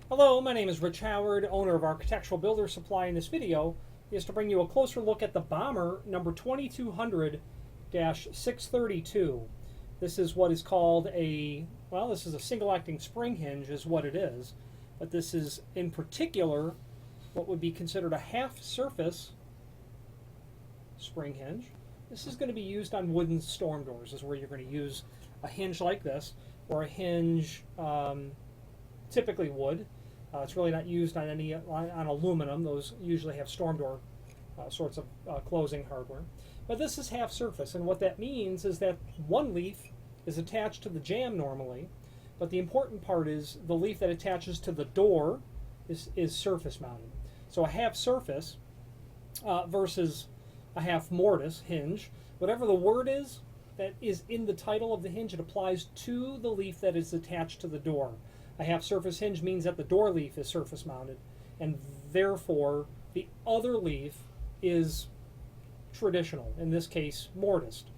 Hello, my name is Rich Howard, owner of Architectural Builder Supply. In this video is to bring you a closer look at the Bommer number 2200-632. This is what is called this is a single acting spring hinge is what it is, but this is in particular what would be considered a half surface spring hinge. This is going to be used on wooden storm doors. This is where you're going to use a hinge like this, or a hinge typically wood. It's really not used on on aluminum. Those usually have storm door sorts of closing hardware. But this is half surface, and what that means is that one leaf is attached to the jamb normally, but the important part is the leaf that attaches to the door is surface mounted. So a half surface versus a half mortise hinge, whatever the word is that is in the title of the hinge, it applies to the leaf that is attached to the door. A half surface hinge means that the door leaf is surface mounted, and therefore the other leaf is traditional, in this case mortised,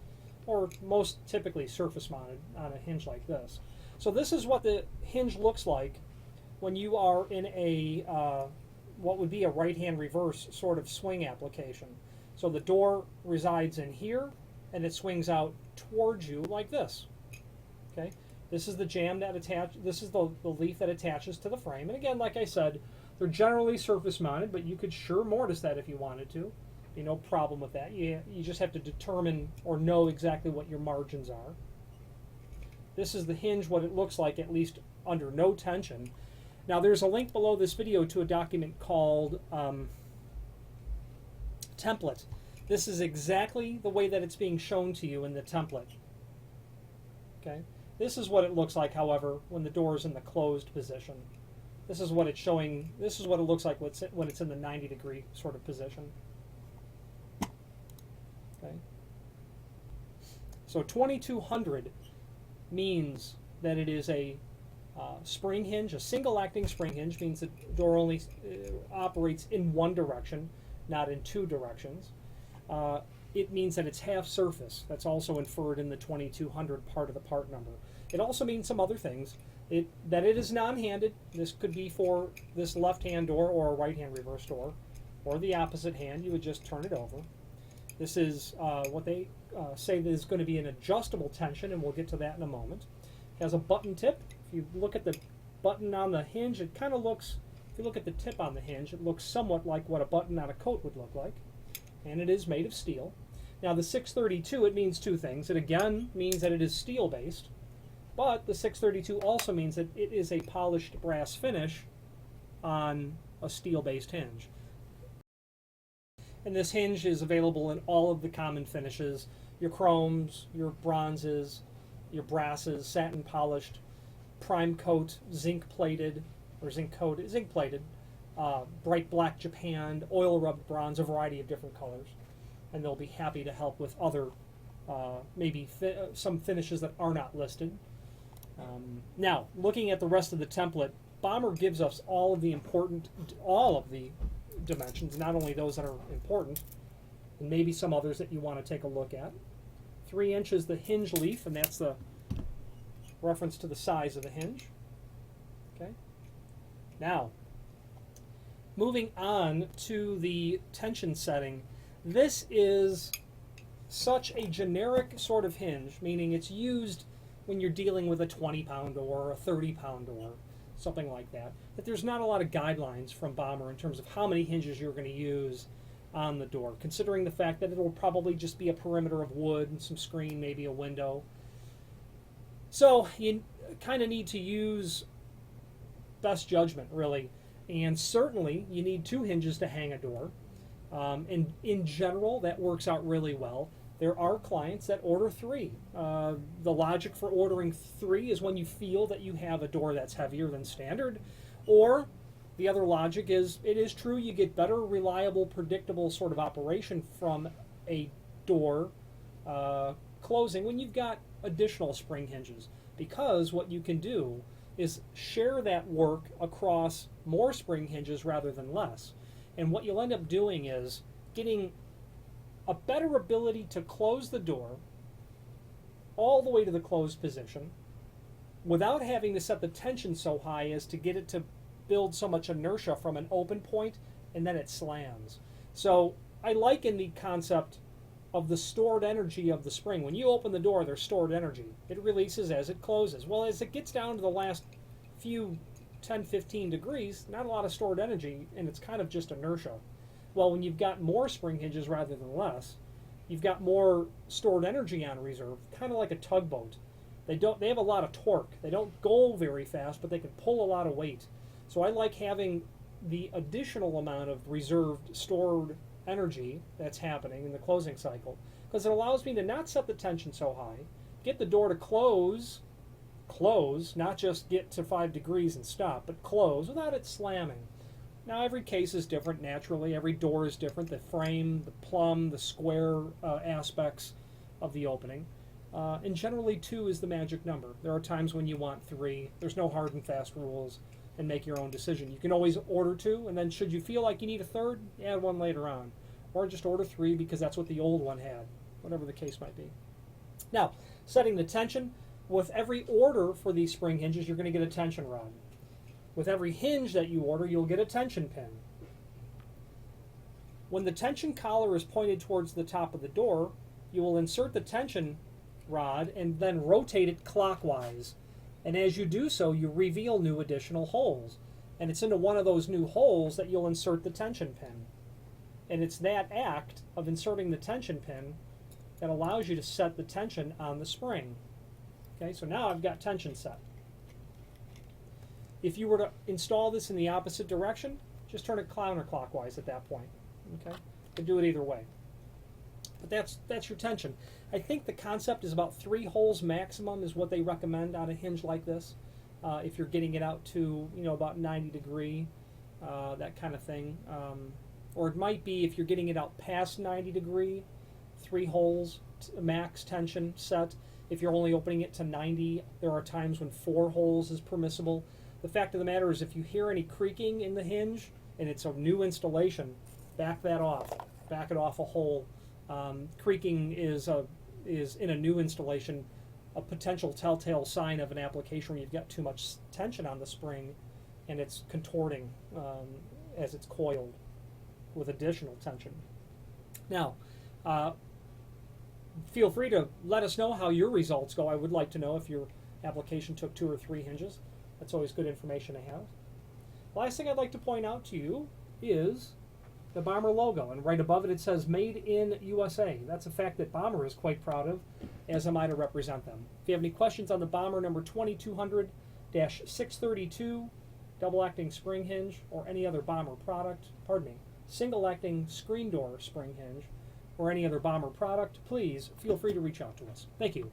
or most typically surface mounted on a hinge like this. So this is what the hinge looks like when you are in a what would be a right-hand reverse sort of swing application. So the door resides in here, and it swings out towards you like this. Okay, this is the jamb that this is the leaf that attaches to the frame. And again, like I said, they're generally surface mounted, but you could sure mortise that if you wanted to. No problem with that. You just have to determine or know exactly what your margins are. This is the hinge, what it looks like, at least under no tension. Now there's a link below this video to a document called template. This is exactly the way that it's being shown to you in the template. Okay, this is what it looks like, however, when the door is in the closed position. This is what it's showing. This is what it looks like when it's in the 90-degree sort of position. Okay, so 2200 means that it is a spring hinge. A single acting spring hinge means the door only operates in one direction, not in two directions. It means that it's half surface. That's also inferred in the 2200 part of the part number. It also means some other things. That it is non-handed. This could be for this left-hand door or a right-hand reverse door, or the opposite hand. You would just turn it over. This is what they say is going to be an adjustable tension, and we'll get to that in a moment. It has a button tip. If you look at the button on the hinge, it kind of looks, if you look at the tip on the hinge, it looks somewhat like what a button on a coat would look like. And it is made of steel. Now the 632, it means two things. It again means that it is steel based, but the 632 also means that it is a polished brass finish on a steel based hinge. And this hinge is available in all of the common finishes: your chromes, your bronzes, your brasses, satin polished, prime coat, zinc plated, or zinc plated, bright black japanned, oil rubbed bronze, a variety of different colors. And they'll be happy to help with other, maybe some finishes that are not listed. Now, looking at the rest of the template, Bommer gives us all of the dimensions, not only those that are important, and maybe some others that you want to take a look at. 3 inches the hinge leaf, and that's the reference to the size of the hinge. Okay. Now, moving on to the tension setting, this is such a generic sort of hinge, meaning it's used when you're dealing with a 20-pound door or a 30-pound door, something like that, that there's not a lot of guidelines from Bommer in terms of how many hinges you're going to use on the door, considering the fact that it will probably just be a perimeter of wood and some screen, maybe a window. So you kind of need to use best judgment, really. And certainly you need 2 hinges to hang a door. And in general, that works out really well. There are clients that order 3. The logic for ordering 3 is when you feel that you have a door that's heavier than standard. Or the other logic is, it is true, you get better, reliable, predictable sort of operation from a door closing when you've got additional spring hinges. Because what you can do is share that work across more spring hinges rather than less. And what you'll end up doing is getting a better ability to close the door all the way to the closed position without having to set the tension so high as to get it to build so much inertia from an open point, and then it slams. So I liken the concept of the stored energy of the spring. When you open the door, there's stored energy. It releases as it closes. Well, as it gets down to the last few 10, 15 degrees, not a lot of stored energy, and it's kind of just inertia. Well, when you've got more spring hinges rather than less, you've got more stored energy on reserve, kind of like a tugboat. They have a lot of torque. They don't go very fast, but they can pull a lot of weight. So I like having the additional amount of reserved stored energy that's happening in the closing cycle, because it allows me to not set the tension so high, get the door to close, not just get to 5 degrees and stop, but close without it slamming. Now every case is different naturally, every door is different, the frame, the plumb, the square aspects of the opening. And generally 2 is the magic number. There are times when you want 3. There's no hard and fast rules, and make your own decision. You can always order 2, and then should you feel like you need a third, add 1 later on. Or just order 3 because that's what the old one had, whatever the case might be. Now, setting the tension. With every order for these spring hinges, you're going to get a tension rod. With every hinge that you order, you'll get a tension pin. When the tension collar is pointed towards the top of the door, you will insert the tension rod and then rotate it clockwise. And as you do so, you reveal new additional holes. And it's into one of those new holes that you'll insert the tension pin. And it's that act of inserting the tension pin that allows you to set the tension on the spring. Okay, so now I've got tension set. If you were to install this in the opposite direction, just turn it counterclockwise at that point. Okay, you can do it either way. But that's your tension. I think the concept is about 3 holes maximum is what they recommend on a hinge like this. If you're getting it out to about 90 degree, that kind of thing. Or it might be if you're getting it out past 90 degree, 3 holes max tension set. If you're only opening it to 90, there are times when 4 holes is permissible. The fact of the matter is if you hear any creaking in the hinge and it's a new installation, back that off. Back it off a hole. Creaking is in a new installation a potential telltale sign of an application where you've got too much tension on the spring and it's contorting as it's coiled with additional tension. Now, feel free to let us know how your results go. I would like to know if your application took 2 or 3 hinges. That's always good information to have. The last thing I'd like to point out to you is the Bommer logo, and right above it it says Made in USA. That's a fact that Bommer is quite proud of, as am I to represent them. If you have any questions on the Bommer number 2200-632 double acting spring hinge or any other Bommer product, single acting screen door spring hinge or any other Bommer product, please feel free to reach out to us. Thank you.